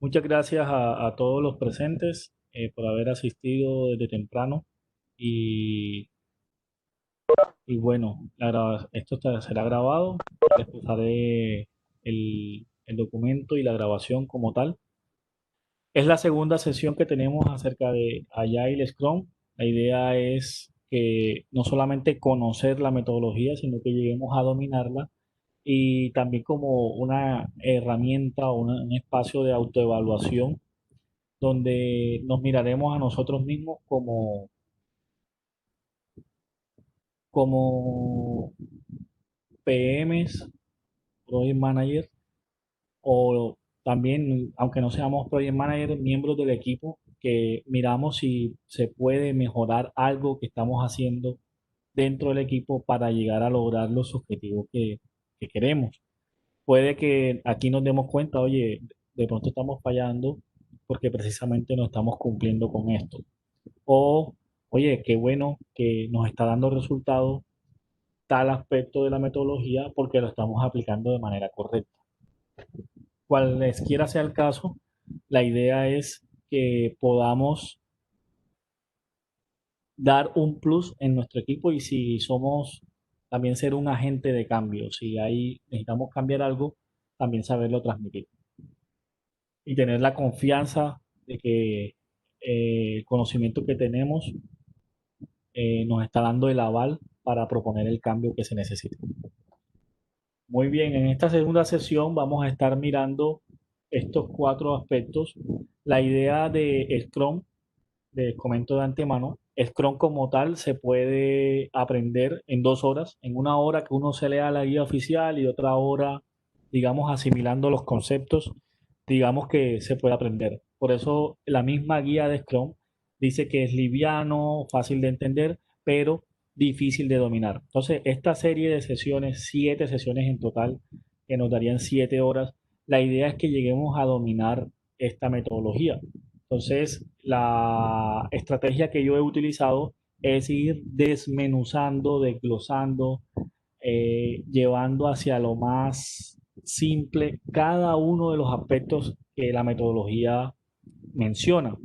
Muchas gracias a todos los presentes por haber asistido desde temprano y, y bueno, esto será grabado. Les pasaré el documento y la grabación como tal. Es la segunda sesión que tenemos acerca de Agile Scrum. La idea es que no solamente conocer la metodología, sino que lleguemos a dominarla y también como una herramienta o un espacio de autoevaluación donde nos miraremos a nosotros mismos como PMs, Project Manager, o también, aunque no seamos Project Manager, miembros del equipo, que miramos si se puede mejorar algo que estamos haciendo dentro del equipo para llegar a lograr los objetivos que queremos. Puede que aquí nos demos cuenta, oye, de pronto estamos fallando porque precisamente no estamos cumpliendo con esto. O, oye, qué bueno que nos está dando resultados tal aspecto de la metodología porque lo estamos aplicando de manera correcta. Cualesquiera sea el caso, la idea es que podamos dar un plus en nuestro equipo y si somos también ser un agente de cambio, si ahí necesitamos cambiar algo, también saberlo transmitir y tener la confianza de que el conocimiento que tenemos nos está dando el aval para proponer el cambio que se necesita. Muy bien, en esta segunda sesión vamos a estar mirando estos cuatro aspectos. La idea de Scrum, les comento de antemano, Scrum como tal se puede aprender en 2 horas, en una hora que uno se lea la guía oficial y otra hora, digamos, asimilando los conceptos, digamos que se puede aprender. Por eso la misma guía de Scrum dice que es liviano, fácil de entender, pero difícil de dominar. Entonces, esta serie de sesiones, 7 sesiones en total, que nos darían 7 horas, la idea es que lleguemos a dominar esta metodología. Entonces, la estrategia que yo he utilizado es ir desmenuzando, desglosando, llevando hacia lo más simple cada uno de los aspectos que la metodología menciona,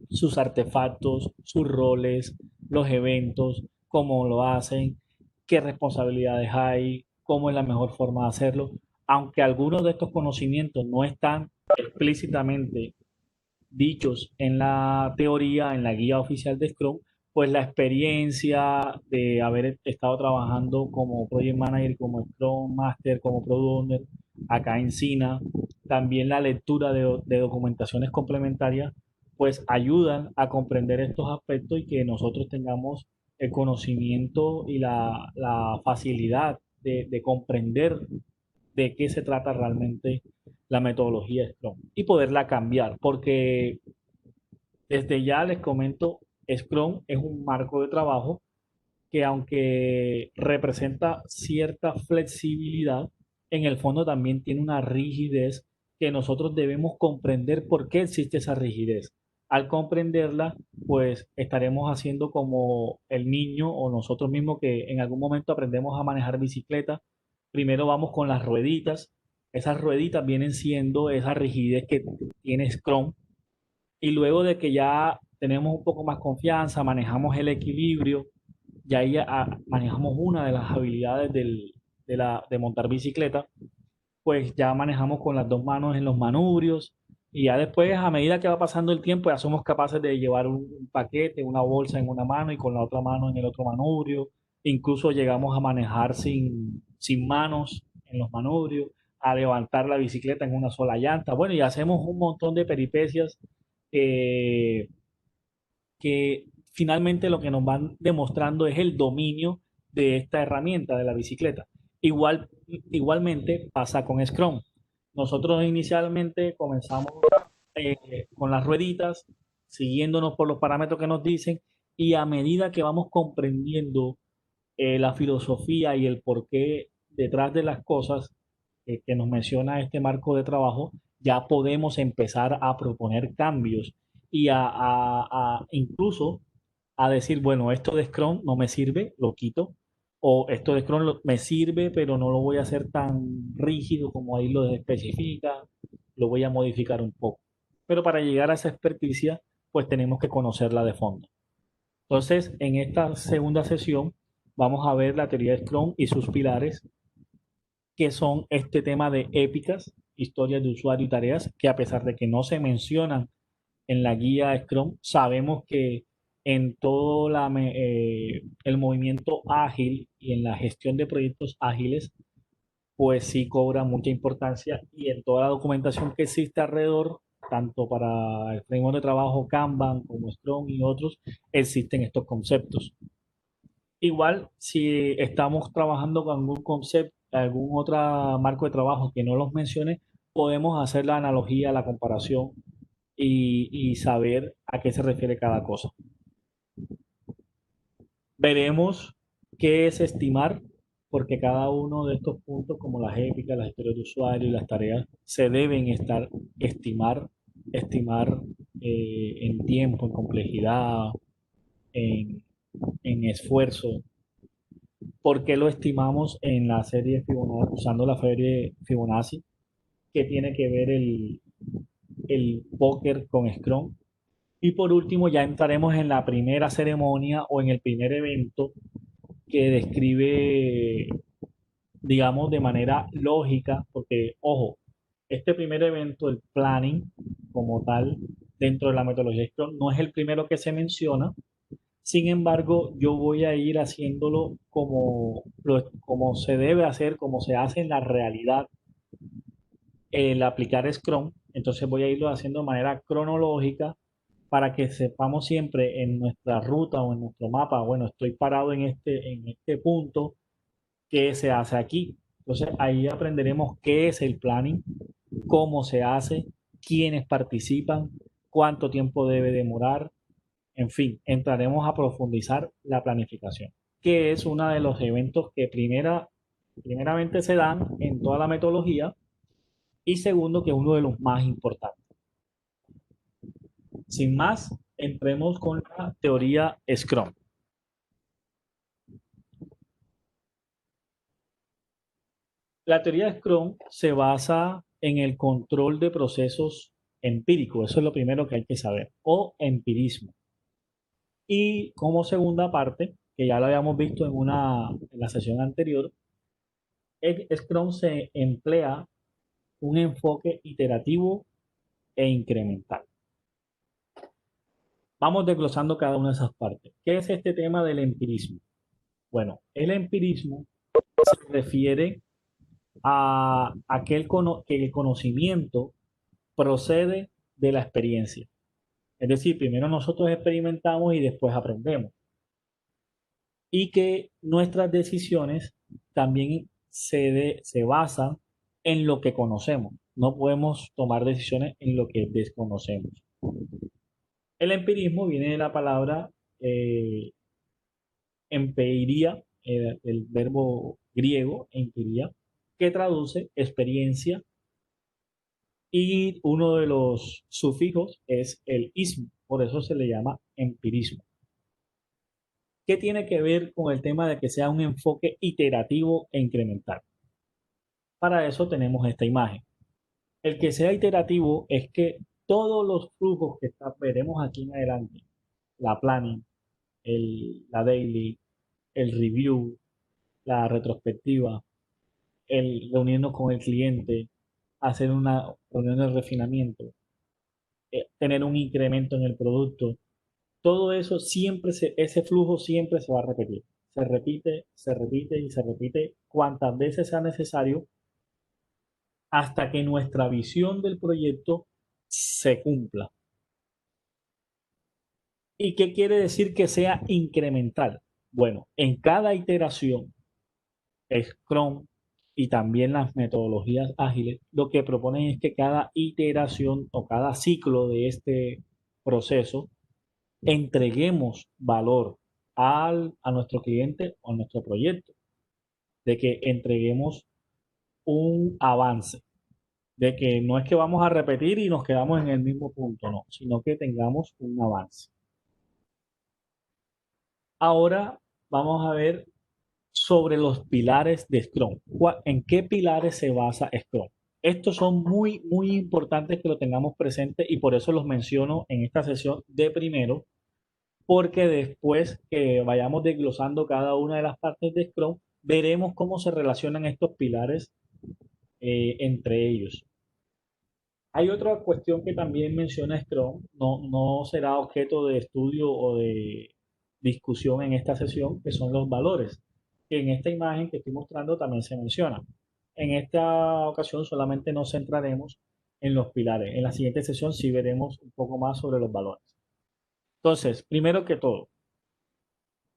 sus artefactos, sus roles, los eventos, cómo lo hacen, qué responsabilidades hay, cómo es la mejor forma de hacerlo. Aunque algunos de estos conocimientos no están explícitamente dichos en la teoría, en la guía oficial de Scrum, pues la experiencia de haber estado trabajando como Project Manager, como Scrum Master, como Product Owner, acá en SINA, también la lectura de documentaciones complementarias, pues ayudan a comprender estos aspectos y que nosotros tengamos el conocimiento y la facilidad de comprender de qué se trata realmente la metodología Scrum y poderla cambiar, porque desde ya les comento, Scrum es un marco de trabajo que aunque representa cierta flexibilidad, en el fondo también tiene una rigidez que nosotros debemos comprender por qué existe esa rigidez. Al comprenderla, pues estaremos haciendo como el niño o nosotros mismos que en algún momento aprendemos a manejar bicicleta. Primero vamos con las rueditas. Esas rueditas vienen siendo esa rigidez que tiene Scrum y luego de que ya tenemos un poco más confianza, manejamos el equilibrio, ya ahí manejamos una de las habilidades de montar bicicleta, pues ya manejamos con las dos manos en los manubrios y ya después, a medida que va pasando el tiempo, ya somos capaces de llevar un paquete, una bolsa en una mano y con la otra mano en el otro manubrio. Incluso llegamos a manejar sin manos en los manubrios, a levantar la bicicleta en una sola llanta. Bueno, y hacemos un montón de peripecias eh, que finalmente lo que nos van demostrando es el dominio de esta herramienta de la bicicleta. Igualmente pasa con Scrum. Nosotros inicialmente comenzamos con las rueditas, siguiéndonos por los parámetros que nos dicen, y a medida que vamos comprendiendo la filosofía y el porqué detrás de las cosas que nos menciona este marco de trabajo, ya podemos empezar a proponer cambios y incluso a decir, bueno, esto de Scrum no me sirve, lo quito, o esto de Scrum me sirve, pero no lo voy a hacer tan rígido como ahí lo especifica, lo voy a modificar un poco. pero para llegar a esa experticia, pues tenemos que conocerla de fondo. Entonces, en esta segunda sesión vamos a ver la teoría de Scrum y sus pilares, que son este tema de épicas, historias de usuario y tareas, que a pesar de que no se mencionan en la guía Scrum, sabemos que en todo el movimiento ágil y en la gestión de proyectos ágiles, pues sí cobra mucha importancia y en toda la documentación que existe alrededor, tanto para el framework de trabajo Kanban como Scrum y otros, existen estos conceptos. Igual, si estamos trabajando con algún concepto, algún otro marco de trabajo que no los mencione, podemos hacer la analogía, la comparación y saber a qué se refiere cada cosa. Veremos qué es estimar, porque cada uno de estos puntos, como las épicas, las historias de usuario y las tareas, se deben estimar en tiempo, en complejidad, en, en esfuerzo. ¿Por qué lo estimamos en la serie Fibonacci, usando la serie Fibonacci? ¿Qué tiene que ver el póker con Scrum? Y por último, ya entraremos en la primera ceremonia o en el primer evento que describe, digamos, de manera lógica, porque, ojo, este primer evento, el planning como tal, dentro de la metodología Scrum, no es el primero que se menciona. Sin embargo, yo voy a ir haciéndolo como se debe hacer, como se hace en la realidad, el aplicar Scrum. Entonces voy a irlo haciendo de manera cronológica para que sepamos siempre en nuestra ruta o en nuestro mapa, bueno, estoy parado en este punto, ¿qué se hace aquí? Entonces ahí aprenderemos qué es el planning, cómo se hace, quiénes participan, cuánto tiempo debe demorar, en fin, entraremos a profundizar la planificación, que es uno de los eventos que primeramente se dan en toda la metodología y segundo que es uno de los más importantes. Sin más, entremos con la teoría Scrum. La teoría Scrum se basa en el control de procesos empíricos, eso es lo primero que hay que saber, o empirismo. Y como segunda parte, que ya lo habíamos visto en la sesión anterior, Scrum se emplea un enfoque iterativo e incremental. Vamos desglosando cada una de esas partes. ¿Qué es este tema del empirismo? Bueno, el empirismo se refiere a que el conocimiento procede de la experiencia. Es decir, primero nosotros experimentamos y después aprendemos. Y que nuestras decisiones también se basan en lo que conocemos. No podemos tomar decisiones en lo que desconocemos. El empirismo viene de la palabra eh, empeiría, el verbo griego empiría, que traduce experiencia y uno de los sufijos es el ismo, por eso se le llama empirismo. ¿Qué tiene que ver con el tema de que sea un enfoque iterativo e incremental? Para eso tenemos esta imagen. El que sea iterativo es que todos los flujos que veremos aquí en adelante, la planning, la daily, el review, la retrospectiva, el reunirnos con el cliente, hacer una reunión de refinamiento, tener un incremento en el producto, todo eso ese flujo siempre se va a repetir. Se repite y se repite cuantas veces sea necesario hasta que nuestra visión del proyecto se cumpla. ¿Y qué quiere decir que sea incremental? Bueno, en cada iteración, Scrum y también las metodologías ágiles, lo que proponen es que cada iteración o cada ciclo de este proceso entreguemos valor a nuestro cliente o a nuestro proyecto, de que entreguemos un avance, de que no es que vamos a repetir y nos quedamos en el mismo punto, no, sino que tengamos un avance. Ahora vamos a ver sobre los pilares de Scrum. ¿En qué pilares se basa Scrum? Estos son muy, muy importantes que lo tengamos presente y por eso los menciono en esta sesión de primero, porque después que vayamos desglosando cada una de las partes de Scrum, veremos cómo se relacionan estos pilares entre ellos. Hay otra cuestión que también menciona Scrum, no será objeto de estudio o de discusión en esta sesión, que son los valores, que en esta imagen que estoy mostrando también se menciona. En esta ocasión solamente nos centraremos en los pilares. En la siguiente sesión sí veremos un poco más sobre los valores. Entonces, primero que todo,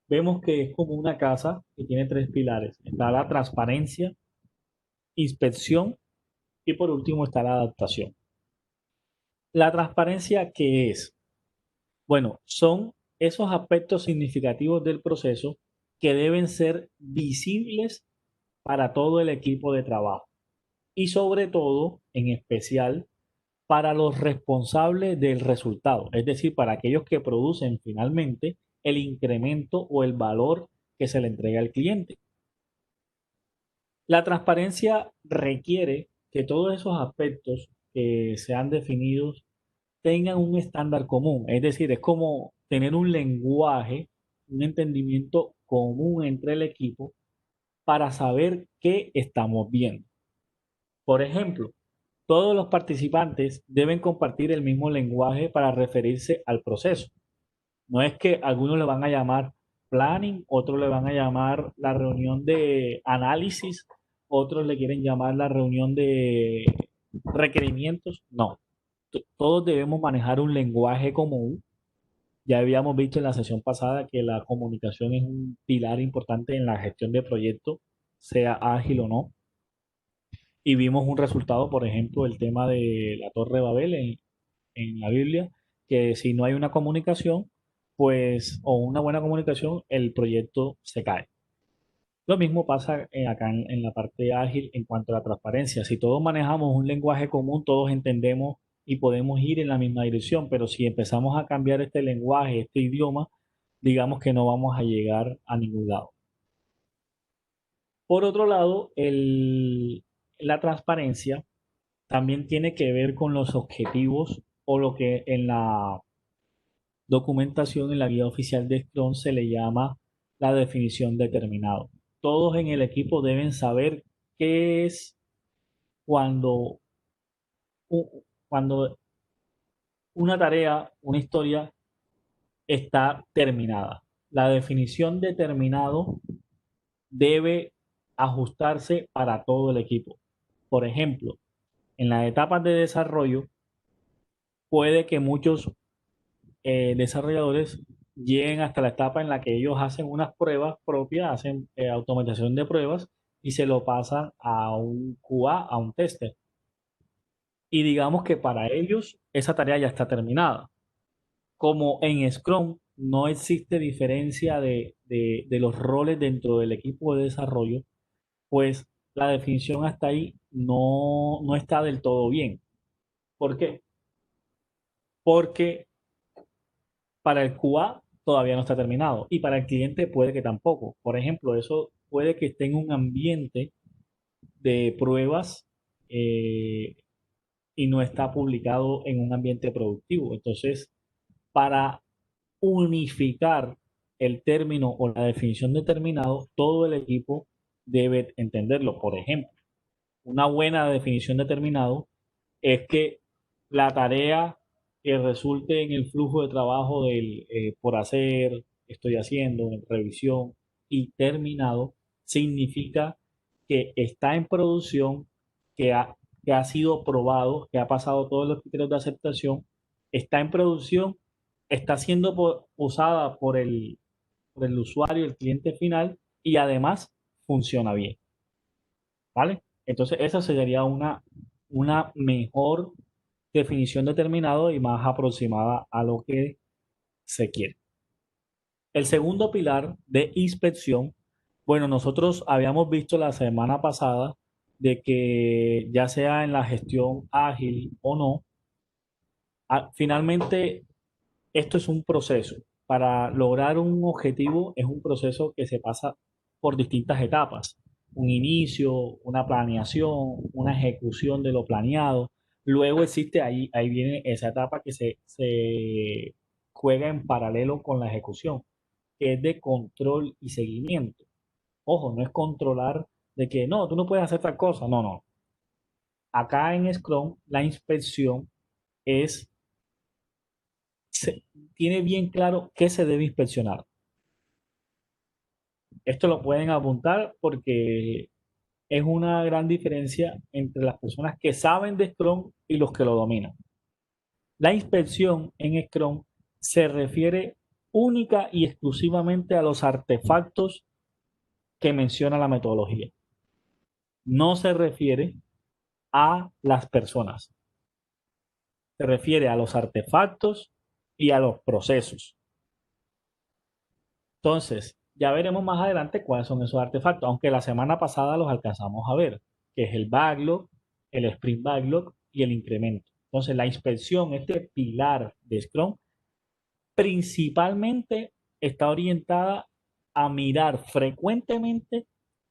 vemos que es como una casa que tiene tres pilares. Está la transparencia, inspección y por último está la adaptación. La transparencia, ¿qué es? Bueno, son esos aspectos significativos del proceso que deben ser visibles para todo el equipo de trabajo y sobre todo, en especial, para los responsables del resultado, es decir, para aquellos que producen finalmente el incremento o el valor que se le entrega al cliente. La transparencia requiere que todos esos aspectos que sean definidos tengan un estándar común. Es decir, es como tener un lenguaje, un entendimiento común entre el equipo para saber qué estamos viendo. Por ejemplo, todos los participantes deben compartir el mismo lenguaje para referirse al proceso. No es que algunos le van a llamar planning, otros le van a llamar la reunión de análisis, otros le quieren llamar la reunión de requerimientos. No, todos debemos manejar un lenguaje común. Ya habíamos visto en la sesión pasada que la comunicación es un pilar importante en la gestión de proyectos, sea ágil o no. Y vimos un resultado, por ejemplo, el tema de la Torre de Babel en la Biblia, que si no hay una comunicación, pues, o una buena comunicación, el proyecto se cae. Lo mismo pasa acá en la parte ágil en cuanto a la transparencia. Si todos manejamos un lenguaje común, todos entendemos y podemos ir en la misma dirección, pero si empezamos a cambiar este lenguaje, este idioma, digamos que no vamos a llegar a ningún lado. Por otro lado, la transparencia también tiene que ver con los objetivos o lo que en la documentación, en la guía oficial de Scrum se le llama la definición determinado. Todos en el equipo deben saber qué es cuando, cuando una tarea, una historia está terminada. La definición determinado debe ajustarse para todo el equipo. Por ejemplo, en las etapas de desarrollo, puede que muchos desarrolladores lleguen hasta la etapa en la que ellos hacen unas pruebas propias, hacen automatización de pruebas y se lo pasan a un QA, a un tester. Y digamos que para ellos esa tarea ya está terminada. Como en Scrum no existe diferencia de los roles dentro del equipo de desarrollo, pues la definición hasta ahí no está del todo bien. ¿Por qué? Porque para el QA todavía no está terminado y para el cliente puede que tampoco. Por ejemplo, eso puede que esté en un ambiente de pruebas eh, y no está publicado en un ambiente productivo. Entonces, para unificar el término o la definición de terminado, todo el equipo debe entenderlo. Por ejemplo, una buena definición de terminado es que la tarea que resulte en el flujo de trabajo del por hacer, estoy haciendo, en revisión y terminado, significa que está en producción, que que ha sido probado, que ha pasado todos los criterios de aceptación, está en producción, está siendo usada por el usuario, el cliente final, y además funciona bien. ¿Vale? Entonces, esa sería una mejor definición de terminado y más aproximada a lo que se quiere. El segundo pilar de inspección, bueno, nosotros habíamos visto la semana pasada de que ya sea en la gestión ágil o no, finalmente esto es un proceso. Para lograr un objetivo es un proceso que se pasa por distintas etapas. un inicio, una planeación, una ejecución de lo planeado. Luego existe ahí viene esa etapa que se juega en paralelo con la ejecución, que es de control y seguimiento. Ojo, no es controlar de que no, tú no puedes hacer tal cosa. No, no. Acá en Scrum, la inspección es, se- tiene bien claro qué se debe inspeccionar. Esto lo pueden apuntar porque es una gran diferencia entre las personas que saben de Scrum y los que lo dominan. La inspección en Scrum se refiere única y exclusivamente a los artefactos que menciona la metodología. No se refiere a las personas, se refiere a los artefactos y a los procesos. Entonces, ya veremos más adelante cuáles son esos artefactos, aunque la semana pasada los alcanzamos a ver, que es el backlog, el sprint backlog y el incremento. Entonces, la inspección, este pilar de Scrum, principalmente está orientada a mirar frecuentemente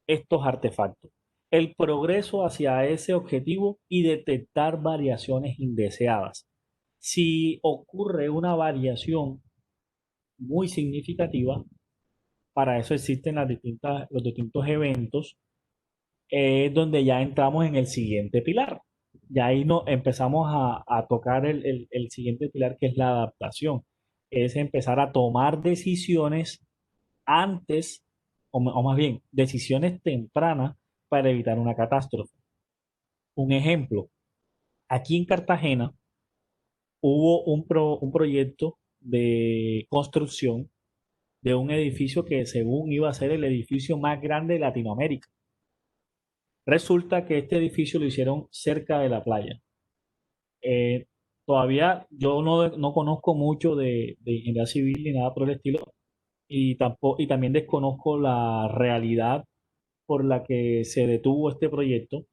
estos artefactos, el progreso hacia ese objetivo y detectar variaciones indeseadas. Si ocurre una variación muy significativa, para eso existen los distintos eventos, donde ya entramos en el siguiente pilar. Ya ahí no, empezamos a tocar el siguiente pilar, que es la adaptación. Es empezar a tomar decisiones antes, o más bien, decisiones tempranas para evitar una catástrofe. Un ejemplo, aquí en Cartagena hubo un proyecto de construcción de un edificio que según iba a ser el edificio más grande de Latinoamérica. Resulta que este edificio lo hicieron cerca de la playa. Eh, Todavía yo no conozco mucho de ingeniería civil ni nada por el estilo, y tampoco, y también desconozco la realidad por la que se detuvo este proyecto,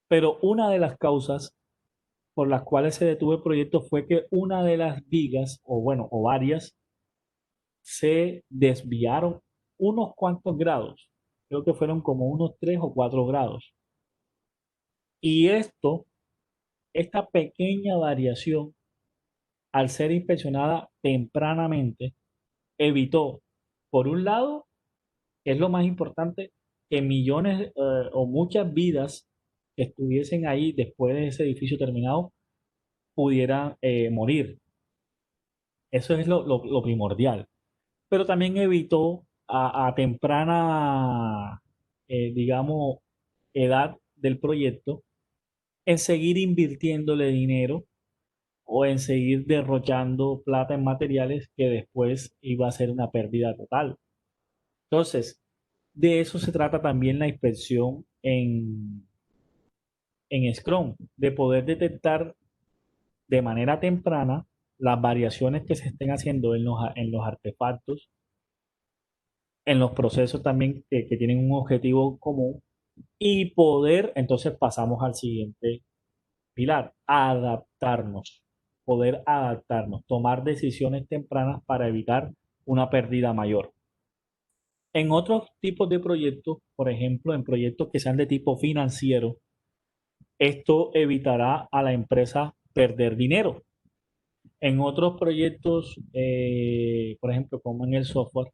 pero una de las causas por las cuales se detuvo el proyecto fue que una de las vigas, o bueno, o varias, se desviaron unos cuantos grados. Creo que fueron como unos 3 o 4 grados. Y esta pequeña variación, al ser inspeccionada tempranamente, evitó, por un lado, que es lo más importante, que millones o muchas vidas que estuviesen ahí después de ese edificio terminado pudieran morir. Eso es lo primordial. Pero también evitó a temprana, digamos, edad del proyecto en seguir invirtiéndole dinero o en seguir derrochando plata en materiales que después iba a ser una pérdida total. Entonces, de eso se trata también la inspección en Scrum, de poder detectar de manera temprana las variaciones que se estén haciendo en los artefactos, en los procesos también que tienen un objetivo común, y poder, entonces pasamos al siguiente pilar, poder adaptarnos, tomar decisiones tempranas para evitar una pérdida mayor. En otros tipos de proyectos, por ejemplo, en proyectos que sean de tipo financiero, esto evitará a la empresa perder dinero. En otros proyectos, por ejemplo, como en el software,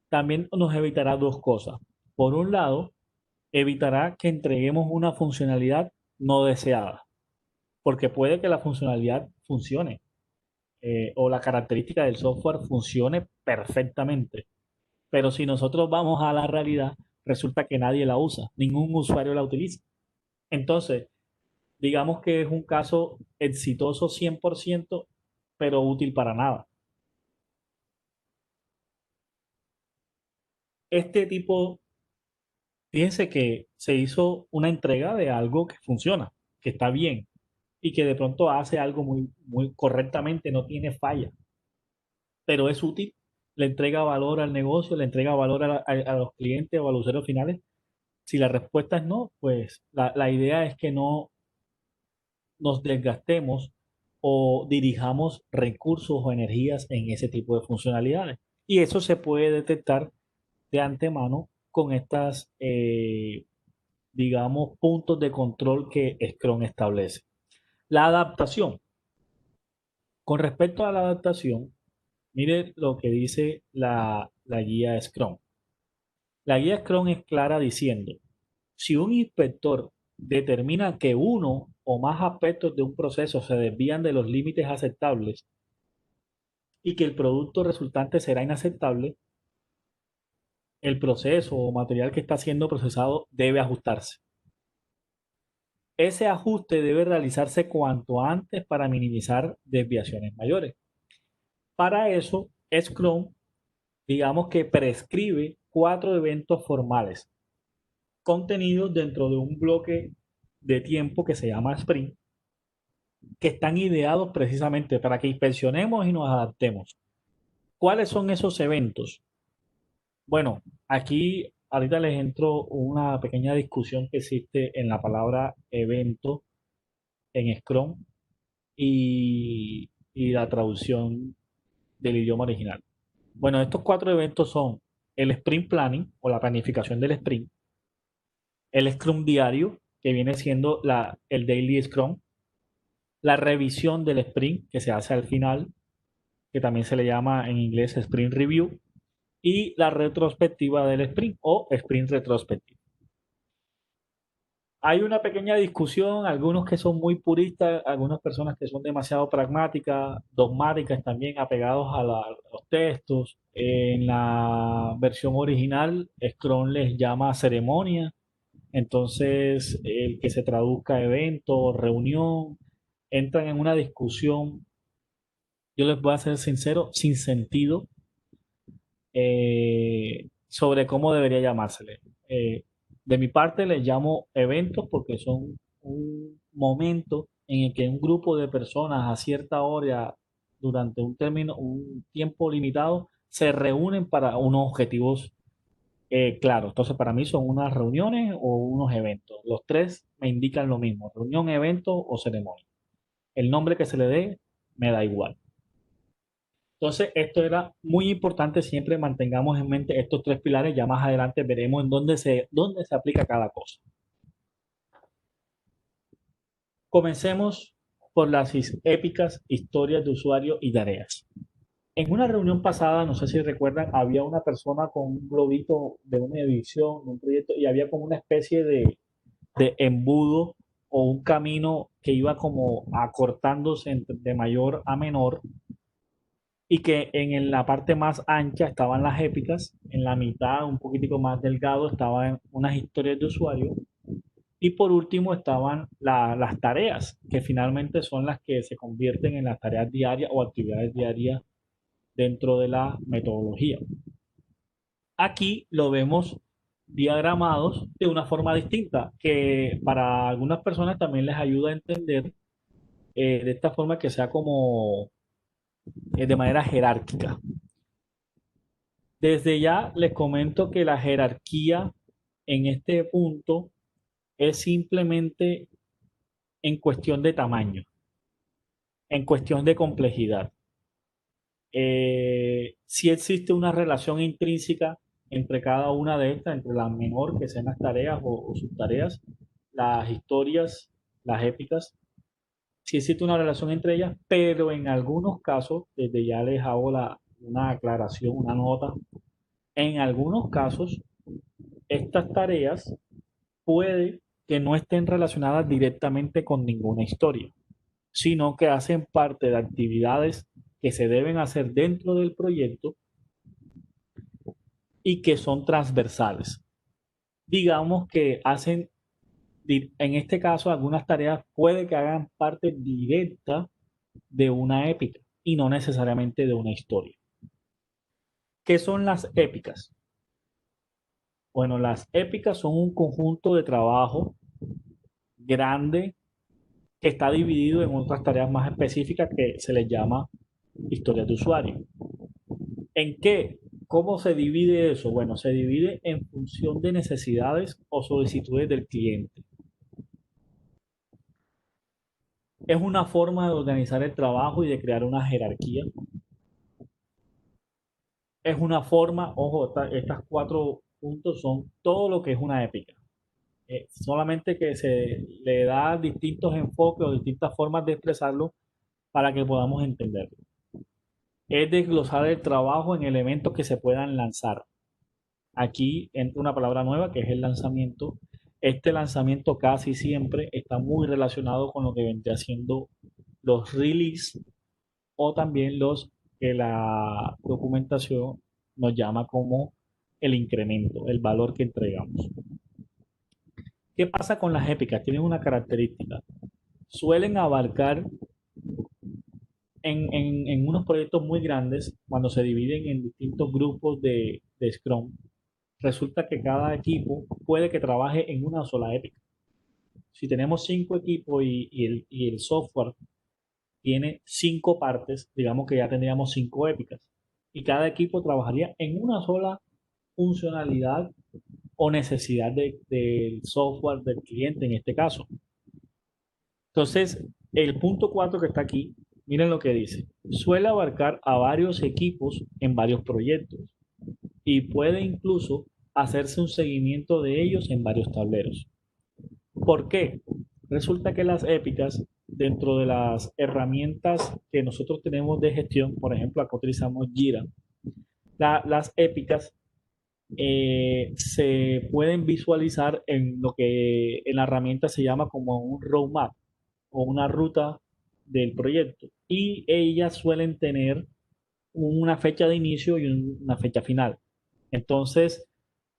también nos evitará dos cosas. Por un lado, evitará que entreguemos una funcionalidad no deseada, porque puede que la funcionalidad funcione, o la característica del software funcione perfectamente, pero si nosotros vamos a la realidad, resulta que nadie la usa, ningún usuario la utiliza. Entonces, digamos que es un caso exitoso 100%, pero útil para nada. Este tipo, fíjense que se hizo una entrega de algo que funciona, que está bien, y que de pronto hace algo muy correctamente, no tiene falla, pero es útil, le entrega valor al negocio, le entrega valor a los clientes o a los usuarios finales. Si la respuesta es no, pues la idea es que no nos desgastemos o dirijamos recursos o energías en ese tipo de funcionalidades. Y eso se puede detectar de antemano con estas digamos, puntos de control que Scrum establece. La adaptación. Con respecto a la adaptación, mire lo que dice la guía Scrum. La guía Scrum es clara diciendo, si un inspector determina que uno o más aspectos de un proceso se desvían de los límites aceptables y que el producto resultante será inaceptable, el proceso o material que está siendo procesado debe ajustarse. Ese ajuste debe realizarse cuanto antes para minimizar desviaciones mayores. Para eso, Scrum, digamos que prescribe 4 eventos formales contenidos dentro de un bloque de tiempo que se llama sprint, que están ideados precisamente para que inspeccionemos y nos adaptemos. ¿Cuáles son esos eventos? Bueno, aquí ahorita les entro una pequeña discusión que existe en la palabra evento en Scrum y la traducción del idioma original. Bueno, estos 4 eventos son el sprint planning o la planificación del sprint, el Scrum diario, que viene siendo el daily Scrum, la revisión del sprint, que se hace al final, que también se le llama en inglés sprint review, y la retrospectiva del sprint o sprint retrospectiva. Hay una pequeña discusión, algunos que son muy puristas, algunas personas que son demasiado pragmáticas, dogmáticas también, apegados a los textos. En la versión original, Scrum les llama ceremonia, entonces el que se traduzca evento, reunión, entran en una discusión, yo les voy a ser sincero, sin sentido, sobre cómo debería llamársele. De mi parte les llamo eventos porque son un momento en el que un grupo de personas a cierta hora durante un tiempo limitado se reúnen para unos objetivos claros. Entonces para mí son unas reuniones o unos eventos. Los tres me indican lo mismo, reunión, evento o ceremonia. El nombre que se le dé me da igual. Entonces, esto era muy importante, siempre mantengamos en mente estos 3 pilares, ya más adelante veremos en dónde se aplica cada cosa. Comencemos por las épicas historias de usuario y tareas. En una reunión pasada, no sé si recuerdan, había una persona con un globito de una edición, de un proyecto, y había como una especie de embudo o un camino que iba como acortándose de mayor a menor y que en la parte más ancha estaban las épicas, en la mitad, un poquitico más delgado, estaban unas historias de usuario y por último estaban las tareas, que finalmente son las que se convierten en las tareas diarias o actividades diarias dentro de la metodología. Aquí lo vemos diagramados de una forma distinta, que para algunas personas también les ayuda a entender de esta forma que sea como de manera jerárquica. Desde ya les comento que la jerarquía en este punto es simplemente en cuestión de tamaño, en cuestión de complejidad. Si existe una relación intrínseca entre cada una de estas, entre la menor, que sean las tareas o subtareas, las historias, las épicas, si existe una relación entre ellas, pero en algunos casos, desde ya les hago una aclaración, una nota, en algunos casos estas tareas puede que no estén relacionadas directamente con ninguna historia, sino que hacen parte de actividades que se deben hacer dentro del proyecto y que son transversales. Digamos que hacen, en este caso, algunas tareas puede que hagan parte directa de una épica y no necesariamente de una historia. ¿Qué son las épicas? Bueno, las épicas son un conjunto de trabajo grande que está dividido en otras tareas más específicas que se les llama historia de usuario. ¿En qué? ¿Cómo se divide eso? Bueno, se divide en función de necesidades o solicitudes del cliente. Es una forma de organizar el trabajo y de crear una jerarquía. Es una forma, ojo, estas 4 puntos son todo lo que es una épica. Solamente que se le da distintos enfoques o distintas formas de expresarlo para que podamos entenderlo. Es desglosar el trabajo en elementos que se puedan lanzar. Aquí entra una palabra nueva que es el lanzamiento. Este lanzamiento casi siempre está muy relacionado con lo que vendría haciendo los release o también los que la documentación nos llama como el incremento, el valor que entregamos. ¿Qué pasa con las épicas? Tienen una característica. Suelen abarcar en unos proyectos muy grandes, cuando se dividen en distintos grupos de Scrum, resulta que cada equipo puede que trabaje en una sola épica. Si tenemos 5 equipos y el software tiene 5 partes, digamos que ya tendríamos 5 épicas. Y cada equipo trabajaría en una sola funcionalidad o necesidad del software del cliente en este caso. Entonces, el punto 4 que está aquí, miren lo que dice. Suele abarcar a varios equipos en varios proyectos y puede incluso hacerse un seguimiento de ellos en varios tableros. ¿Por qué? Resulta que las épicas, dentro de las herramientas que nosotros tenemos de gestión, por ejemplo, acá utilizamos Jira, las épicas se pueden visualizar en lo que en la herramienta se llama como un roadmap o una ruta del proyecto. Y ellas suelen tener una fecha de inicio y una fecha final. Entonces,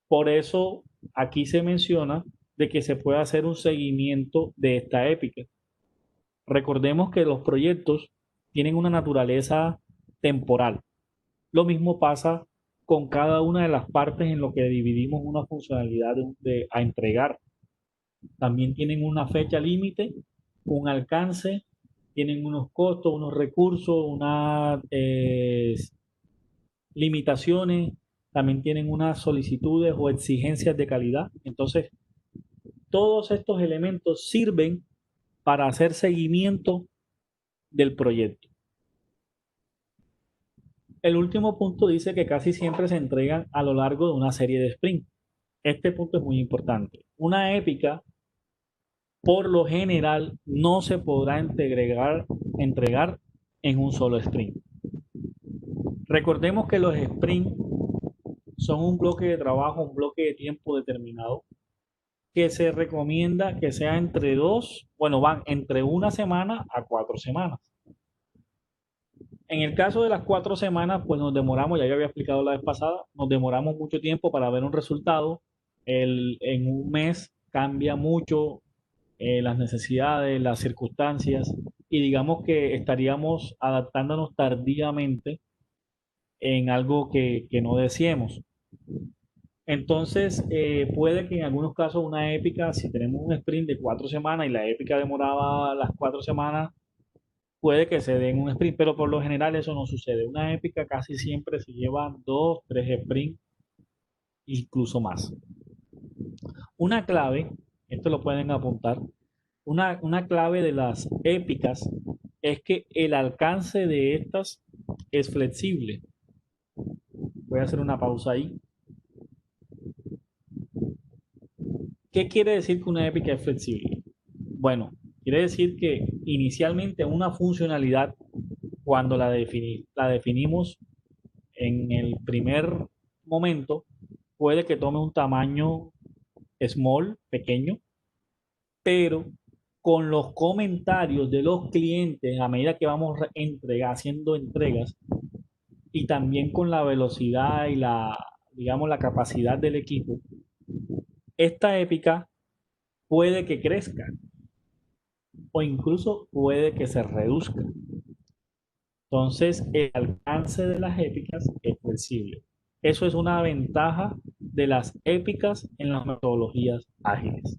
por eso aquí se menciona de que se puede hacer un seguimiento de esta épica. Recordemos que los proyectos tienen una naturaleza temporal. Lo mismo pasa con cada una de las partes en lo que dividimos una funcionalidad a entregar. También tienen una fecha límite, un alcance, tienen unos costos, unos recursos, unas limitaciones, también tienen unas solicitudes o exigencias de calidad. Entonces, todos estos elementos sirven para hacer seguimiento del proyecto. El último punto dice que casi siempre se entregan a lo largo de una serie de sprints. Este punto es muy importante. Una épica, por lo general, no se podrá entregar en un solo sprint. Recordemos que los sprints son un bloque de trabajo, un bloque de tiempo determinado que se recomienda que sea entre van entre una semana a 4 semanas. En el caso de las 4 semanas, pues nos demoramos, ya yo había explicado la vez pasada, nos demoramos mucho tiempo para ver un resultado. En un mes cambia mucho las necesidades, las circunstancias, y digamos que estaríamos adaptándonos tardíamente en algo que no deseemos. Entonces, puede que en algunos casos una épica, si tenemos un sprint de 4 semanas y la épica demoraba las 4 semanas, puede que se den un sprint, pero por lo general eso no sucede. Una épica casi siempre se lleva 2, 3 sprints, incluso más. Una clave, esto lo pueden apuntar, una clave de las épicas es que el alcance de estas es flexible. Voy a hacer una pausa ahí. ¿Qué quiere decir que una épica es flexible? Bueno, quiere decir que inicialmente una funcionalidad, cuando la definimos en el primer momento, puede que tome un tamaño small, pequeño, pero con los comentarios de los clientes a medida que vamos haciendo entregas y también con la velocidad y digamos, la capacidad del equipo, esta épica puede que crezca o incluso puede que se reduzca. Entonces, el alcance de las épicas es flexible. Eso es una ventaja de las épicas en las metodologías ágiles.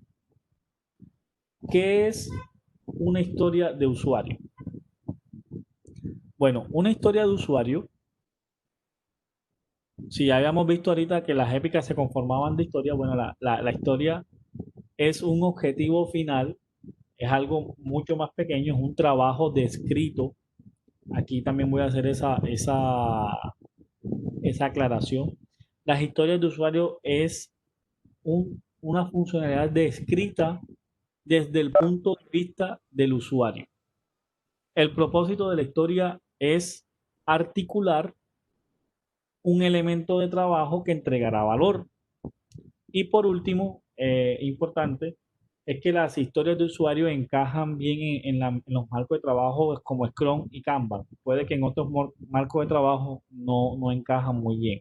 ¿Qué es una historia de usuario? Bueno, una historia de usuario, si ya habíamos visto ahorita que las épicas se conformaban de historia, bueno, la historia es un objetivo final, es algo mucho más pequeño, es un trabajo descrito. Aquí también voy a hacer esa aclaración. Las historias de usuario es una funcionalidad descrita desde el punto de vista del usuario. El propósito de la historia es articular un elemento de trabajo que entregará valor. Y por último, importante, es que las historias de usuario encajan bien en los marcos de trabajo como Scrum y Kanban. Puede que en otros marcos de trabajo no encajan muy bien.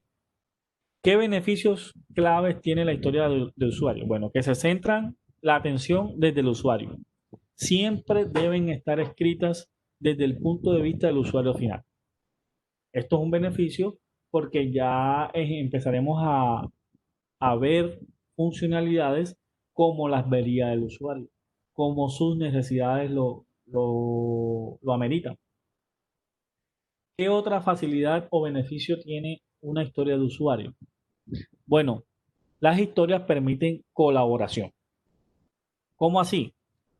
¿Qué beneficios claves tiene la historia de usuario? Bueno, que se centran la atención desde el usuario. Siempre deben estar escritas desde el punto de vista del usuario final. Esto es un beneficio porque ya empezaremos a ver funcionalidades como las vería el usuario, como sus necesidades lo ameritan. ¿Qué otra facilidad o beneficio tiene una historia de usuario? Bueno, las historias permiten colaboración. ¿Cómo así?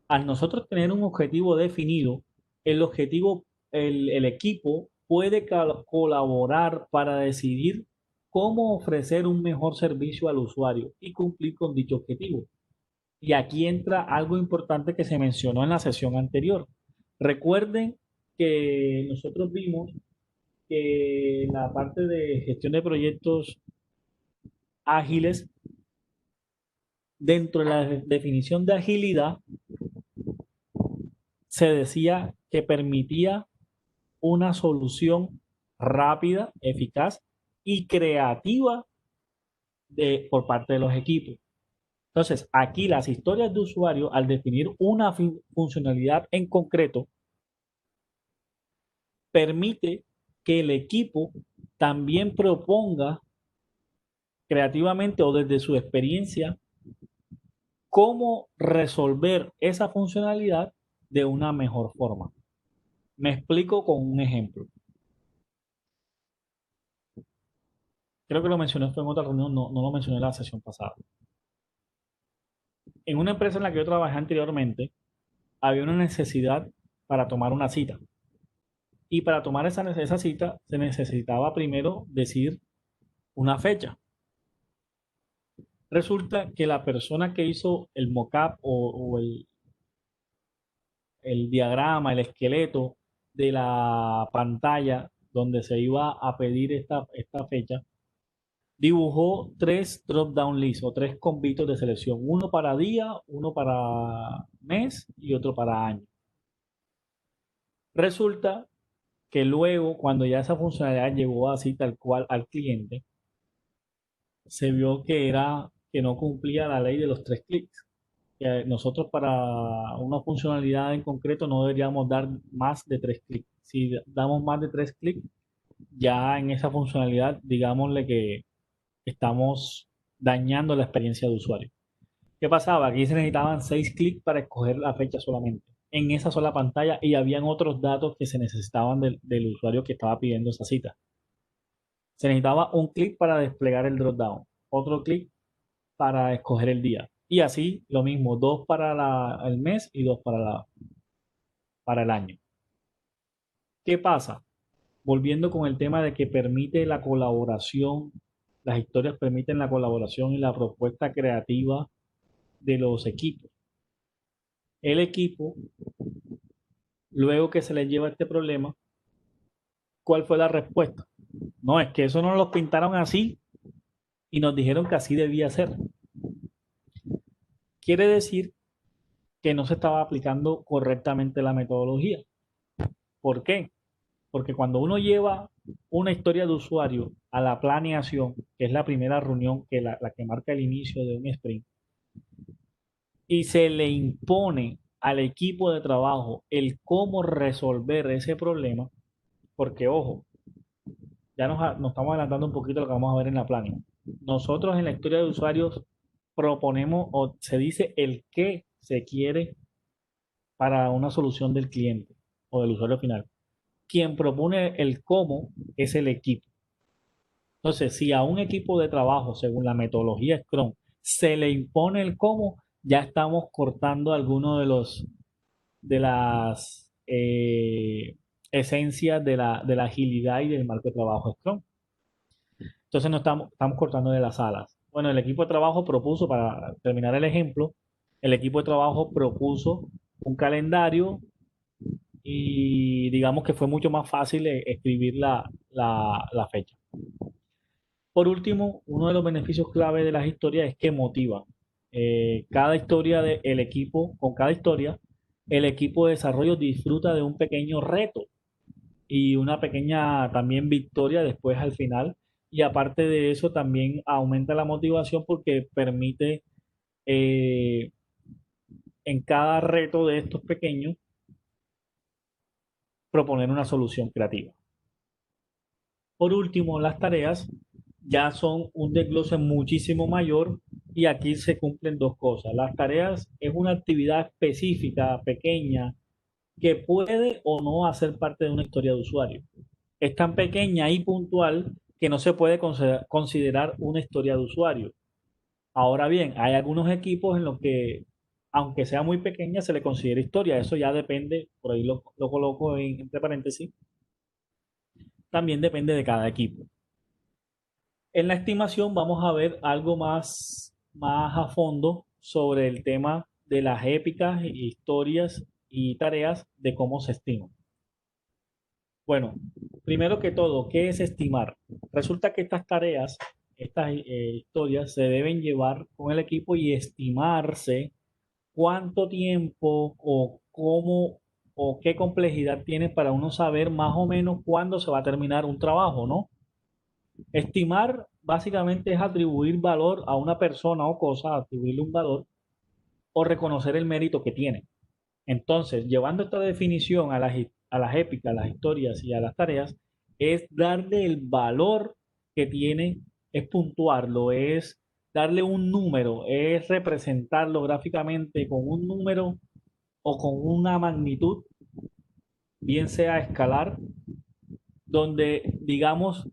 Al nosotros tener un objetivo definido, el objetivo, el equipo puede colaborar para decidir cómo ofrecer un mejor servicio al usuario y cumplir con dicho objetivo. Y aquí entra algo importante que se mencionó en la sesión anterior. Recuerden que nosotros vimos que la parte de gestión de proyectos ágiles, dentro de la definición de agilidad, se decía que permitía una solución rápida, eficaz y creativa por parte de los equipos. Entonces, aquí las historias de usuario, al definir una funcionalidad en concreto, permite que el equipo también proponga creativamente o desde su experiencia cómo resolver esa funcionalidad de una mejor forma. Me explico con un ejemplo. Creo que lo mencioné fue en otra reunión, no lo mencioné en la sesión pasada. En una empresa en la que yo trabajé anteriormente, había una necesidad para tomar una cita. Y para tomar esa cita se necesitaba primero decir una fecha. Resulta que la persona que hizo el mockup o el diagrama, el esqueleto de la pantalla donde se iba a pedir esta fecha, dibujó tres drop-down lists o tres convitos de selección, uno para día, uno para mes y otro para año. Resulta que luego, cuando ya esa funcionalidad llegó así tal cual al cliente, se vio que no cumplía la ley de los tres clics. Que nosotros para una funcionalidad en concreto no deberíamos dar más de tres clics. Si damos más de tres clics, ya en esa funcionalidad, digámosle que estamos dañando la experiencia de usuario. ¿Qué pasaba? Aquí se necesitaban 6 clics para escoger la fecha solamente, en esa sola pantalla, y habían otros datos que se necesitaban del usuario que estaba pidiendo esa cita. Se necesitaba un clic para desplegar el dropdown, otro clic para escoger el día. Y así lo mismo, dos para el mes y dos para el año. ¿Qué pasa? Volviendo con el tema de que permite la colaboración, las historias permiten la colaboración y la propuesta creativa de los equipos. El equipo, luego que se le lleva este problema, ¿cuál fue la respuesta? No, es que eso no lo pintaron así y nos dijeron que así debía ser. Quiere decir que no se estaba aplicando correctamente la metodología. ¿Por qué? Porque cuando uno lleva una historia de usuario a la planeación, que es la primera reunión, que la que marca el inicio de un sprint, y se le impone al equipo de trabajo el cómo resolver ese problema, porque ojo, ya nos estamos adelantando un poquito lo que vamos a ver en la planning. Nosotros en la historia de usuarios proponemos o se dice el qué se quiere para una solución del cliente o del usuario final. Quien propone el cómo es el equipo. Entonces, si a un equipo de trabajo, según la metodología Scrum, se le impone el cómo, ya estamos cortando algunos de las esencias de la agilidad y del marco de trabajo Scrum. Entonces, no estamos cortando de las alas. Bueno, el equipo de trabajo propuso, para terminar el ejemplo, el equipo de trabajo propuso un calendario y digamos que fue mucho más fácil escribir la fecha. Por último, uno de los beneficios clave de las historias es que motivan. Cada historia del equipo, con cada historia, el equipo de desarrollo disfruta de un pequeño reto y una pequeña también victoria después al final. Y aparte de eso, también aumenta la motivación porque permite en cada reto de estos pequeños proponer una solución creativa. Por último, las tareas ya son un desglose muchísimo mayor y aquí se cumplen dos cosas. Las tareas es una actividad específica, pequeña, que puede o no hacer parte de una historia de usuario. Es tan pequeña y puntual que no se puede considerar una historia de usuario. Ahora bien, hay algunos equipos en los que, aunque sea muy pequeña, se le considera historia. Eso ya depende, por ahí lo coloco entre paréntesis, también depende de cada equipo. En la estimación vamos a ver algo más a fondo sobre el tema de las épicas, historias y tareas de cómo se estiman. Bueno, primero que todo, ¿qué es estimar? Resulta que estas tareas, estas historias se deben llevar con el equipo y estimarse cuánto tiempo o cómo o qué complejidad tiene para uno saber más o menos cuándo se va a terminar un trabajo, ¿no? Estimar básicamente es atribuir valor a una persona o cosa, atribuirle un valor o reconocer el mérito que tiene. Entonces, llevando esta definición a las épicas, a las historias y a las tareas, es darle el valor que tiene, es puntuarlo, es darle un número, es representarlo gráficamente con un número o con una magnitud, bien sea escalar, donde digamos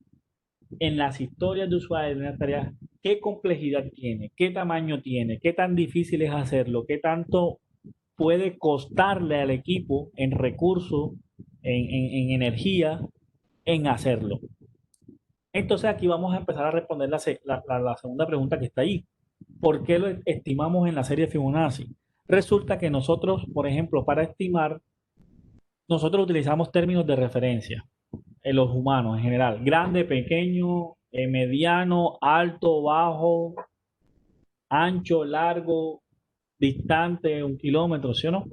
en las historias de usuario de una tarea, qué complejidad tiene, qué tamaño tiene, qué tan difícil es hacerlo, qué tanto puede costarle al equipo en recursos, en energía, en hacerlo. Entonces aquí vamos a empezar a responder la segunda pregunta que está ahí. ¿Por qué lo estimamos en la serie Fibonacci? Resulta que nosotros, por ejemplo, para estimar, nosotros utilizamos términos de referencia en los humanos en general. Grande, pequeño, mediano, alto, bajo, ancho, largo, distante, 1 kilómetro, ¿sí o no?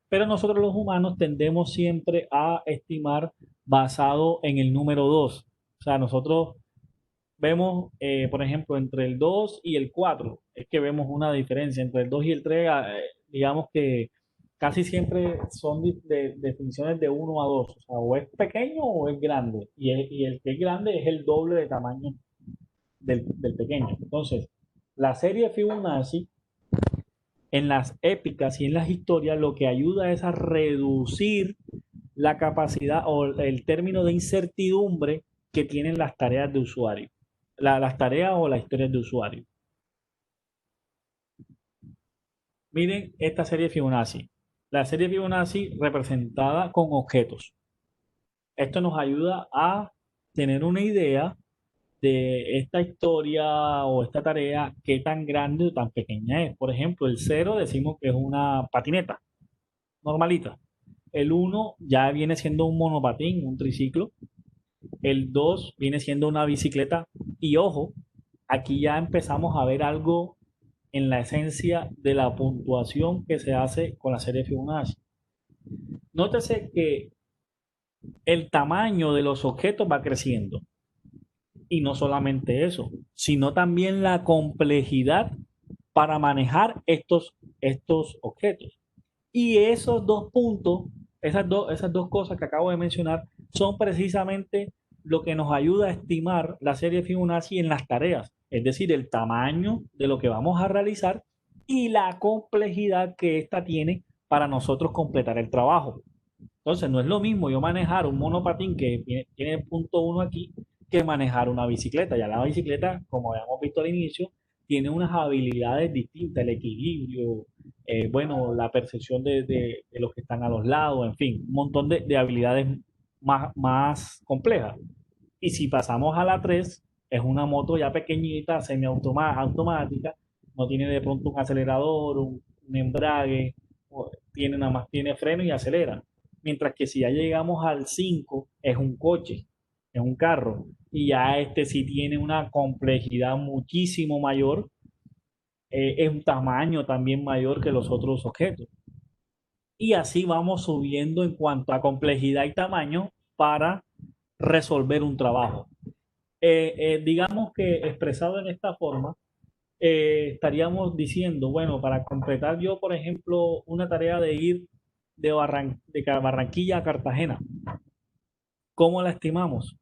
Pero nosotros los humanos tendemos siempre a estimar basado en el número 2. O sea, nosotros vemos, por ejemplo, entre el 2 y el 4 es que vemos una diferencia. Entre el 2 y el 3, digamos que casi siempre son definiciones de 1 a 2. O sea, o es pequeño o es grande. Y el que es grande es el doble de tamaño del pequeño. Entonces, la serie Fibonacci en las épicas y en las historias lo que ayuda es a reducir la capacidad o el término de incertidumbre que tienen las tareas de usuario, las tareas o las historias de usuario. Miren esta serie Fibonacci. La serie Fibonacci representada con objetos. Esto nos ayuda a tener una idea de esta historia o esta tarea, qué tan grande o tan pequeña es. Por ejemplo, el 0 decimos que es una patineta normalita. El 1 ya viene siendo un monopatín, un triciclo. El 2 viene siendo una bicicleta. Y ojo, aquí ya empezamos a ver algo en la esencia de la puntuación que se hace con la serie Fibonacci. Nótese que el tamaño de los objetos va creciendo. Y no solamente eso, sino también la complejidad para manejar estos objetos. Y esos dos puntos, esas dos cosas que acabo de mencionar, son precisamente lo que nos ayuda a estimar la serie Fibonacci en las tareas, es decir, el tamaño de lo que vamos a realizar y la complejidad que ésta tiene para nosotros completar el trabajo. Entonces, no es lo mismo yo manejar un monopatín que tiene punto uno aquí que manejar una bicicleta. Ya la bicicleta, como habíamos visto al inicio, tiene unas habilidades distintas, el equilibrio, bueno, la percepción de los que están a los lados, en fin, un montón de habilidades más complejas. Y si pasamos a la 3 Es una moto ya pequeñita, automática, no tiene de pronto un acelerador, un embrague, tiene nada más tiene freno y acelera. Mientras que si ya llegamos al 5 es un coche, es un carro, y ya este sí tiene una complejidad muchísimo mayor, es un tamaño también mayor que los otros objetos. Y así vamos subiendo en cuanto a complejidad y tamaño para resolver un trabajo. Digamos que expresado en esta forma, estaríamos diciendo, bueno, para completar yo, por ejemplo, una tarea de ir de Barranquilla a Cartagena, ¿cómo la estimamos?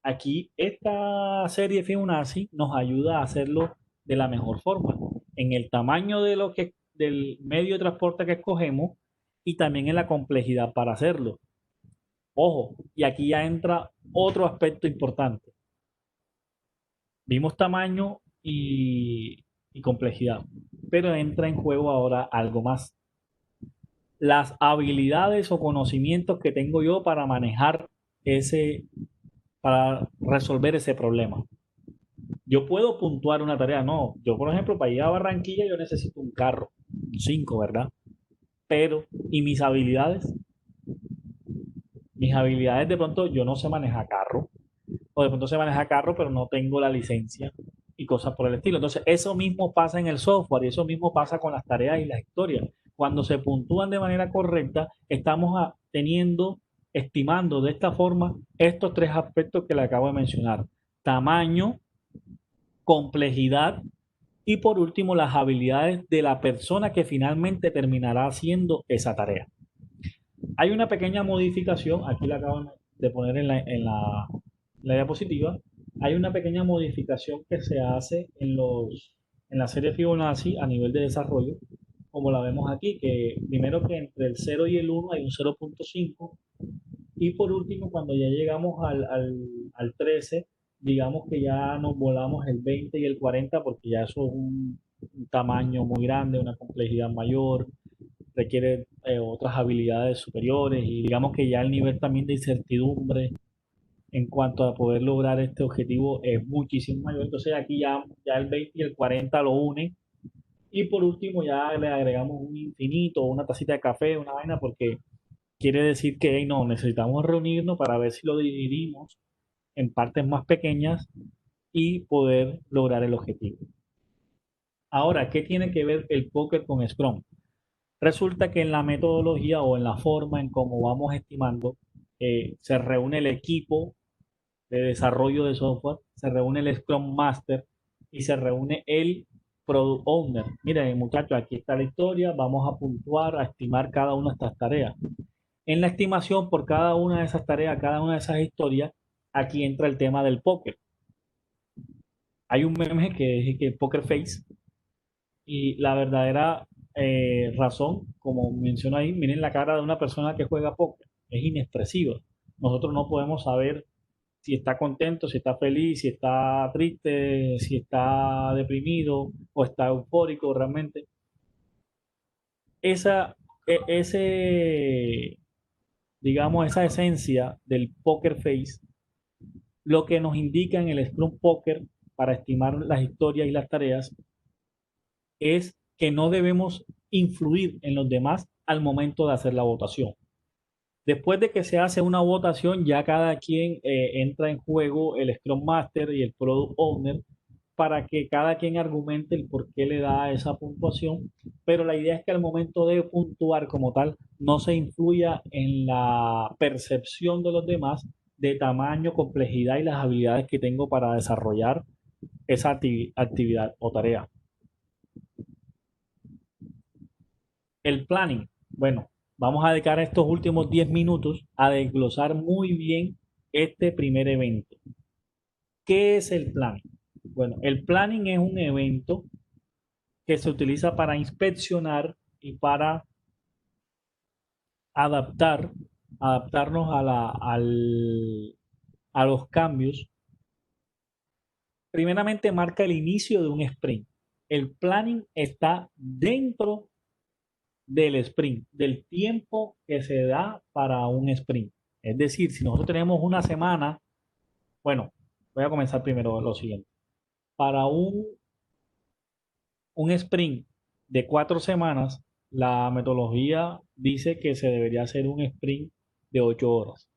Aquí esta serie Fibonacci nos ayuda a hacerlo de la mejor forma, en el tamaño del medio de transporte que escogemos y también en la complejidad para hacerlo. Ojo, y aquí ya entra otro aspecto importante. Vimos tamaño y complejidad, pero entra en juego ahora algo más. Las habilidades o conocimientos que tengo yo para manejar para resolver ese problema. Yo puedo puntuar una tarea, no. Yo, por ejemplo, para ir a Barranquilla yo necesito un carro, un 5, ¿verdad? Pero, ¿y mis habilidades? Mis habilidades de pronto yo no sé manejar carro, o de pronto sé manejar carro, pero no tengo la licencia y cosas por el estilo. Entonces, eso mismo pasa en el software y eso mismo pasa con las tareas y las historias. Cuando se puntúan de manera correcta, estamos estimando de esta forma estos tres aspectos que le acabo de mencionar. Tamaño, complejidad y por último las habilidades de la persona que finalmente terminará haciendo esa tarea. Hay una pequeña modificación, aquí la acaban de poner la diapositiva, hay una pequeña modificación que se hace en la serie Fibonacci a nivel de desarrollo, como la vemos aquí, que primero que entre el 0 y el 1 hay un 0.5 y por último cuando ya llegamos al 13, digamos que ya nos volamos el 20 y el 40 porque ya eso es un tamaño muy grande, una complejidad mayor, requiere otras habilidades superiores y digamos que ya el nivel también de incertidumbre en cuanto a poder lograr este objetivo es muchísimo mayor. Entonces aquí ya el 20 y el 40 lo unen y por último ya le agregamos un infinito, una tacita de café, una vaina, porque quiere decir que hey, no, necesitamos reunirnos para ver si lo dividimos en partes más pequeñas y poder lograr el objetivo. Ahora, ¿qué tiene que ver el póker con Scrum? Resulta que en la metodología o en la forma en cómo vamos estimando, se reúne el equipo de desarrollo de software, se reúne el Scrum Master y se reúne el Product Owner. Miren, muchachos, aquí está la historia, vamos a puntuar, a estimar cada una de estas tareas. En la estimación por cada una de esas tareas, cada una de esas historias, aquí entra el tema del póker. Hay un meme que es el Poker Face y la verdadera razón, como menciono ahí, miren la cara de una persona que juega póker, es inexpresiva. Nosotros no podemos saber si está contento, si está feliz, si está triste, si está deprimido o está eufórico realmente. Esa, ese, digamos, esa esencia del poker face, lo que nos indica en el Scrum Poker para estimar las historias y las tareas es que no debemos influir en los demás al momento de hacer la votación. Después de que se hace una votación, ya cada quien entra en juego el Scrum Master y el Product Owner para que cada quien argumente el por qué le da esa puntuación, pero la idea es que al momento de puntuar como tal no se influya en la percepción de los demás de tamaño, complejidad y las habilidades que tengo para desarrollar esa actividad o tarea. El planning. Bueno, vamos a dedicar estos últimos 10 minutos a desglosar muy bien este primer evento. ¿Qué es el planning? Bueno, el planning es un evento que se utiliza para inspeccionar y para adaptar, adaptarnos a los cambios. Primeramente marca el inicio de un sprint. El planning está dentro del sprint, del tiempo que se da para un sprint. Es decir, si nosotros tenemos una semana, bueno, Voy a comenzar primero lo siguiente. Para un sprint de 4 semanas, la metodología dice que se debería hacer un sprint de 8 horas.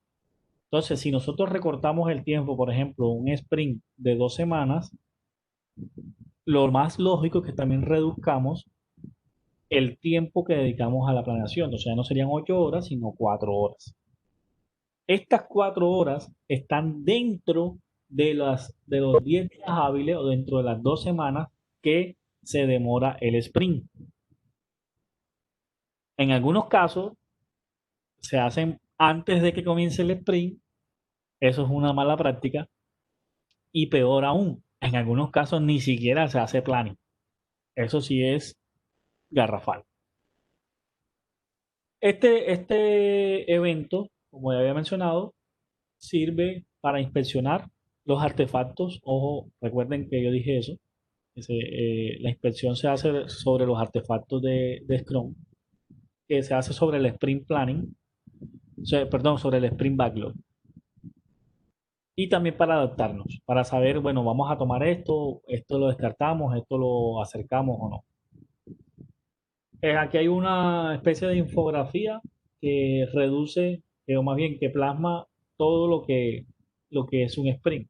Entonces, si nosotros recortamos el tiempo, por ejemplo, un sprint de 2 semanas, lo más lógico es que también reduzcamos el tiempo que dedicamos a la planeación. O sea, no serían 8 horas, sino 4 horas. Estas 4 horas están dentro de los 10 días hábiles o dentro de las 2 semanas que se demora el sprint. En algunos casos se hacen antes de que comience el sprint. Eso es una mala práctica. Y peor aún, en algunos casos ni siquiera se hace planning. Eso sí es garrafal. Este evento, como ya había mencionado, sirve para inspeccionar los artefactos. Ojo, recuerden que yo dije eso. La inspección se hace sobre los artefactos de Scrum, que se hace sobre el sprint planning, perdón, sobre el sprint backlog. Y también para adaptarnos, para saber, bueno, vamos a tomar esto lo descartamos, esto lo acercamos o no. Aquí hay una especie de infografía que reduce, o más bien que plasma todo lo que es un sprint.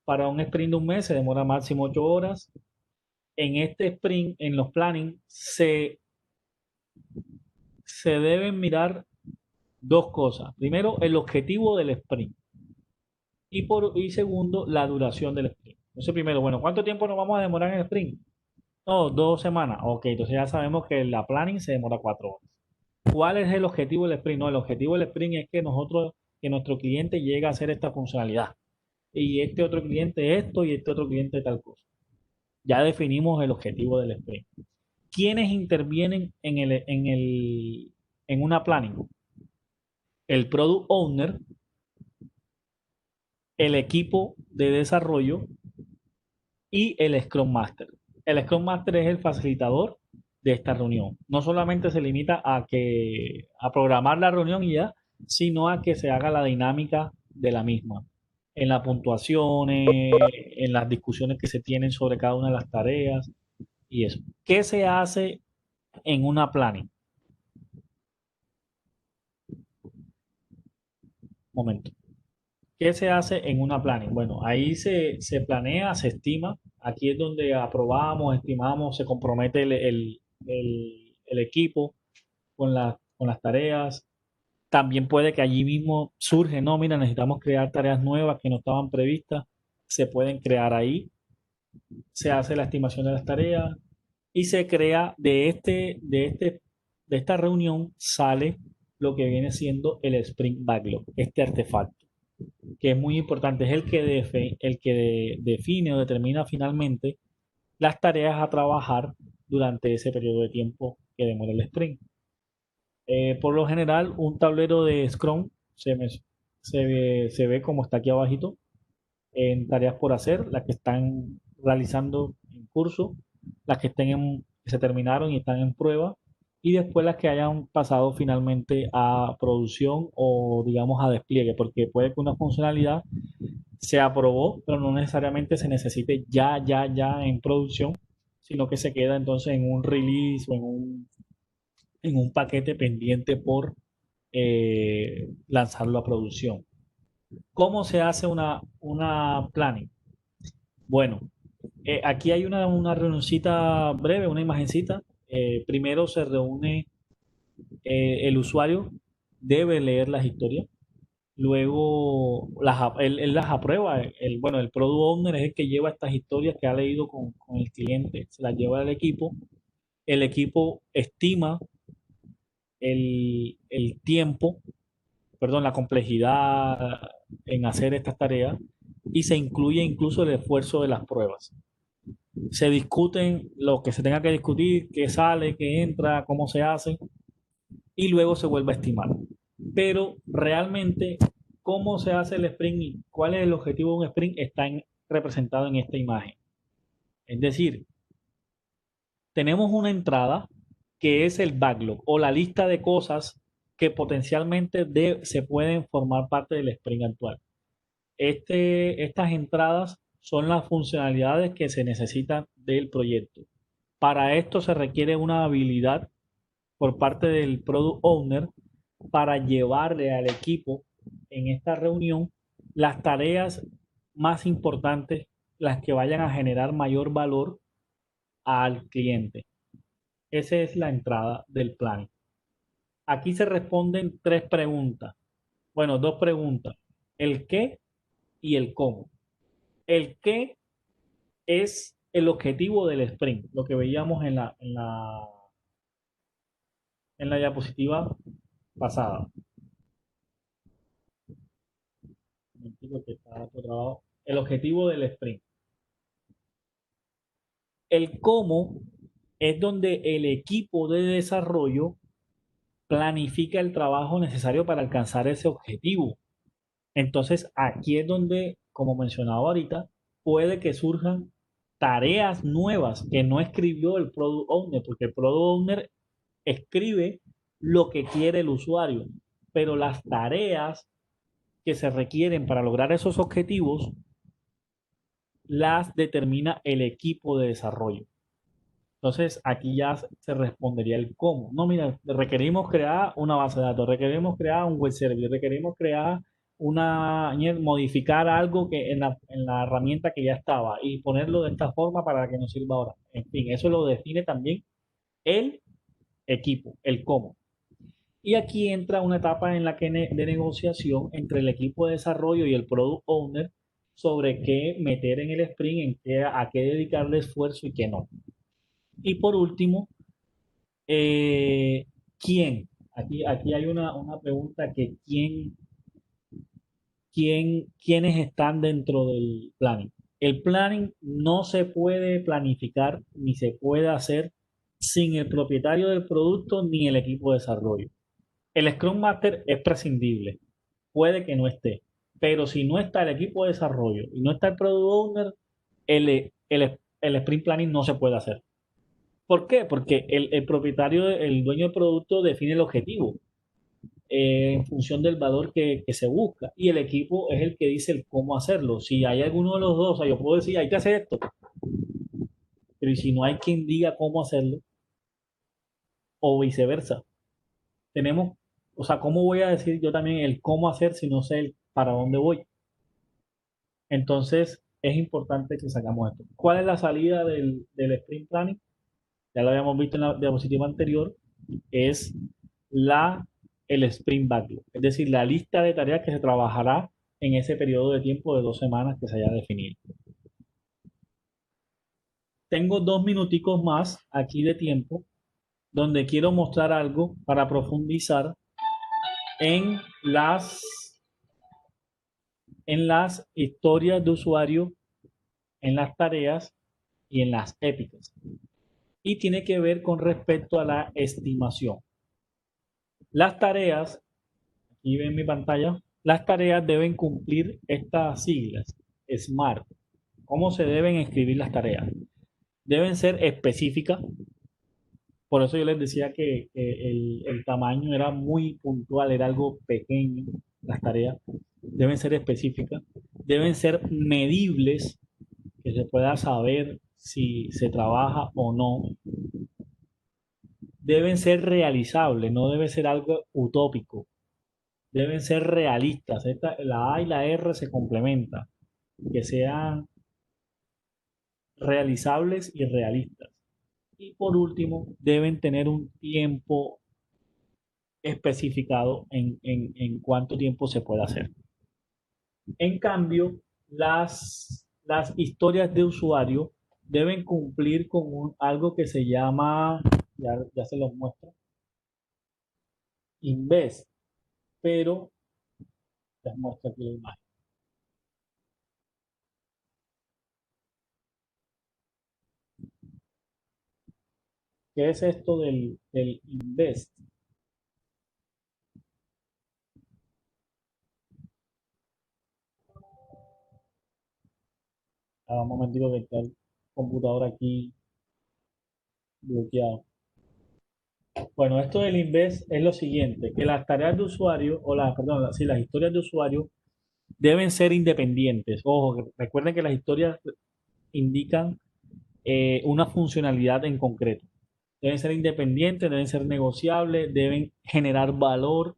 Para un sprint de un mes se demora máximo 8 horas. En este sprint, en los planning, se deben mirar dos cosas. Primero, el objetivo del sprint. Y segundo, la duración del sprint. Entonces, primero, bueno, ¿cuánto tiempo nos vamos a demorar en el sprint? No, 2 semanas. Ok, entonces ya sabemos que la planning se demora 4 horas. ¿Cuál es el objetivo del sprint? No, el objetivo del sprint es que nuestro cliente llegue a hacer esta funcionalidad. Y este otro cliente esto y este otro cliente tal cosa. Ya definimos el objetivo del sprint. ¿Quiénes intervienen en una planning? El product owner, el equipo de desarrollo y el Scrum Master. El Scrum Master es el facilitador de esta reunión. No solamente se limita a programar la reunión y ya, sino a que se haga la dinámica de la misma. En las puntuaciones, en las discusiones que se tienen sobre cada una de las tareas y eso. ¿Qué se hace en una planning? Momento. ¿Qué se hace en una planning? Bueno, ahí se planea, se estima. Aquí es donde aprobamos, estimamos, se compromete el equipo con las tareas. También puede que allí mismo surge, no, mira, necesitamos crear tareas nuevas que no estaban previstas. Se pueden crear ahí. Se hace la estimación de las tareas y se crea de esta reunión sale lo que viene siendo el Sprint Backlog, este artefacto que es muy importante, es el que define o determina finalmente las tareas a trabajar durante ese periodo de tiempo que demora el sprint. Por lo general, un tablero de Scrum se ve como está aquí abajito, en tareas por hacer, las que están realizando en curso, las que se terminaron y están en prueba, y después las que hayan pasado finalmente a producción o digamos a despliegue, porque puede que una funcionalidad se aprobó, pero no necesariamente se necesite ya en producción, sino que se queda entonces en un release o en un paquete pendiente por lanzarlo a producción. ¿Cómo se hace una planning? Bueno, aquí hay una reunioncita breve, una imagencita. Primero se reúne el usuario, debe leer las historias. Luego él las aprueba. Bueno, el product owner es el que lleva estas historias que ha leído con el cliente, se las lleva al equipo. El equipo estima el tiempo, perdón, la complejidad en hacer estas tareas y se incluye incluso el esfuerzo de las pruebas. Se discuten lo que se tenga que discutir, qué sale, qué entra, cómo se hace y luego se vuelve a estimar. Pero realmente, cómo se hace el sprint y cuál es el objetivo de un sprint está representado en esta imagen. Es decir, tenemos una entrada que es el backlog o la lista de cosas que potencialmente se pueden formar parte del sprint actual. estas entradas son las funcionalidades que se necesitan del proyecto. Para esto se requiere una habilidad por parte del Product Owner para llevarle al equipo en esta reunión las tareas más importantes, las que vayan a generar mayor valor al cliente. Esa es la entrada del plan. Aquí se responden tres preguntas. Bueno, dos preguntas. El qué y el cómo. El qué es el objetivo del sprint, lo que veíamos en la diapositiva pasada. El objetivo del sprint. El cómo es donde el equipo de desarrollo planifica el trabajo necesario para alcanzar ese objetivo. Entonces, aquí es donde, como mencionaba ahorita, puede que surjan tareas nuevas que no escribió el Product Owner, porque el Product Owner escribe lo que quiere el usuario, pero las tareas que se requieren para lograr esos objetivos las determina el equipo de desarrollo. Entonces, aquí ya se respondería el cómo. No, mira, requerimos crear una base de datos, requerimos crear un web service, requerimos crear modificar algo que en la herramienta que ya estaba y ponerlo de esta forma para que nos sirva ahora. En fin, eso lo define también el equipo, el cómo. Y aquí entra una etapa en la que de negociación entre el equipo de desarrollo y el product owner sobre qué meter en el sprint, a qué dedicarle esfuerzo y qué no. Y por último, eh, ¿quién? Aquí hay una pregunta que ¿quiénes están dentro del planning? El planning no se puede planificar ni se puede hacer sin el propietario del producto ni el equipo de desarrollo. El Scrum Master es prescindible, puede que no esté, pero si no está el equipo de desarrollo y no está el Product Owner, el Sprint Planning no se puede hacer. ¿Por qué? Porque el propietario, el dueño del producto define el objetivo en función del valor que se busca y el equipo es el que dice el cómo hacerlo. Si hay alguno de los dos, o sea, yo puedo decir, hay que hacer esto, pero si no hay quien diga cómo hacerlo o viceversa, tenemos, o sea, ¿cómo voy a decir yo también el cómo hacer si no sé el para dónde voy? Entonces, es importante que sacamos esto. ¿Cuál es la salida del sprint planning? Ya lo habíamos visto en la diapositiva anterior, es la, el sprint backlog, es decir, la lista de tareas que se trabajará en ese periodo de tiempo de 2 semanas que se haya definido. Tengo 2 minuticos más aquí de tiempo donde quiero mostrar algo para profundizar en las historias de usuario, en las tareas y en las épicas. Y tiene que ver con respecto a la estimación. Las tareas, aquí ven mi pantalla, las tareas deben cumplir estas siglas, SMART. ¿Cómo se deben escribir las tareas? Deben ser específicas, por eso yo les decía que el tamaño era muy puntual, era algo pequeño, las tareas deben ser específicas, deben ser medibles, que se pueda saber si se trabaja o no, deben ser realizables, no debe ser algo utópico, deben ser realistas. La A y la R se complementan, que sean realizables y realistas. Y por último, deben tener un tiempo especificado en cuánto tiempo se puede hacer. En cambio, las historias de usuario deben cumplir con algo que se llama, ya se los muestro, Invest, pero les muestro aquí la imagen. ¿Qué es esto del Invest? Un momentito que está el computador aquí bloqueado. Bueno, esto del Invest es lo siguiente, que las tareas de usuario, perdón, sí, las historias de usuario deben ser independientes. Ojo, recuerden que las historias indican una funcionalidad en concreto. Deben ser independientes, deben ser negociables, deben generar valor,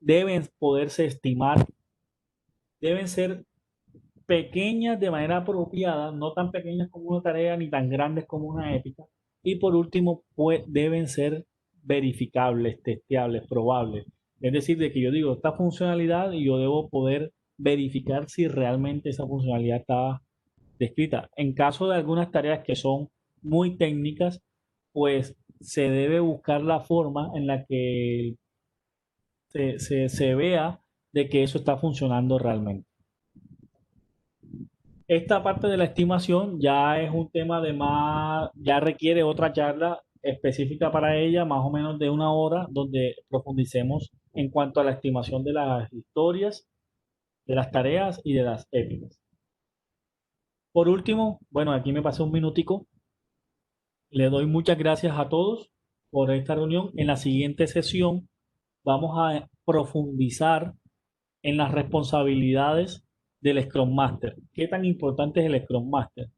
deben poderse estimar, deben ser pequeñas de manera apropiada, no tan pequeñas como una tarea ni tan grandes como una épica. Y por último, pues, deben ser verificables, testeables, probables. Es decir, de que yo digo esta funcionalidad y yo debo poder verificar si realmente esa funcionalidad está descrita. En caso de algunas tareas que son muy técnicas, pues se debe buscar la forma en la que se vea de que eso está funcionando realmente. Esta parte de la estimación ya es un tema de más, ya requiere otra charla específica para ella, más o menos de una hora, donde profundicemos en cuanto a la estimación de las historias, de las tareas y de las épicas. Por último, bueno, aquí me pasé un minutico. Le doy muchas gracias a todos por esta reunión. En la siguiente sesión vamos a profundizar en las responsabilidades del Scrum Master. ¿Qué tan importante es el Scrum Master?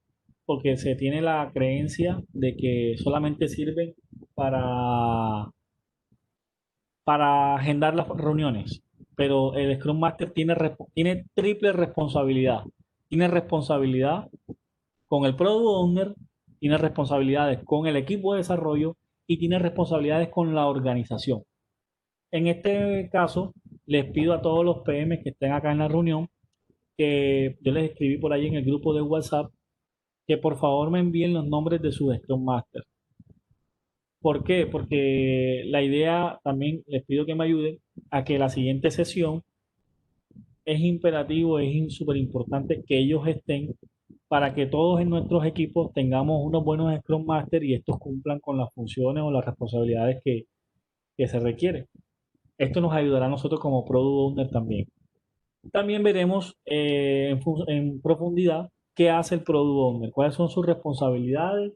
Porque se tiene la creencia de que solamente sirven para, para agendar las reuniones, pero el Scrum Master tiene triple responsabilidad. Tiene responsabilidad con el Product Owner, tiene responsabilidades con el equipo de desarrollo y tiene responsabilidades con la organización. En este caso, les pido a todos los PM que estén acá en la reunión, que yo les escribí por ahí en el grupo de WhatsApp, que por favor me envíen los nombres de sus Scrum Master. ¿Por qué? Porque la idea también les pido que me ayuden a que la siguiente sesión es imperativo, es súper importante que ellos estén para que todos en nuestros equipos tengamos unos buenos Scrum Master y estos cumplan con las funciones o las responsabilidades que se requieren. Esto nos ayudará a nosotros como Product Owner también. También veremos en profundidad qué hace el Product Owner, cuáles son sus responsabilidades,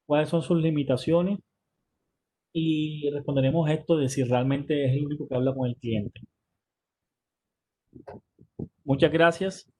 cuáles son sus limitaciones y responderemos esto de si realmente es el único que habla con el cliente. Muchas gracias.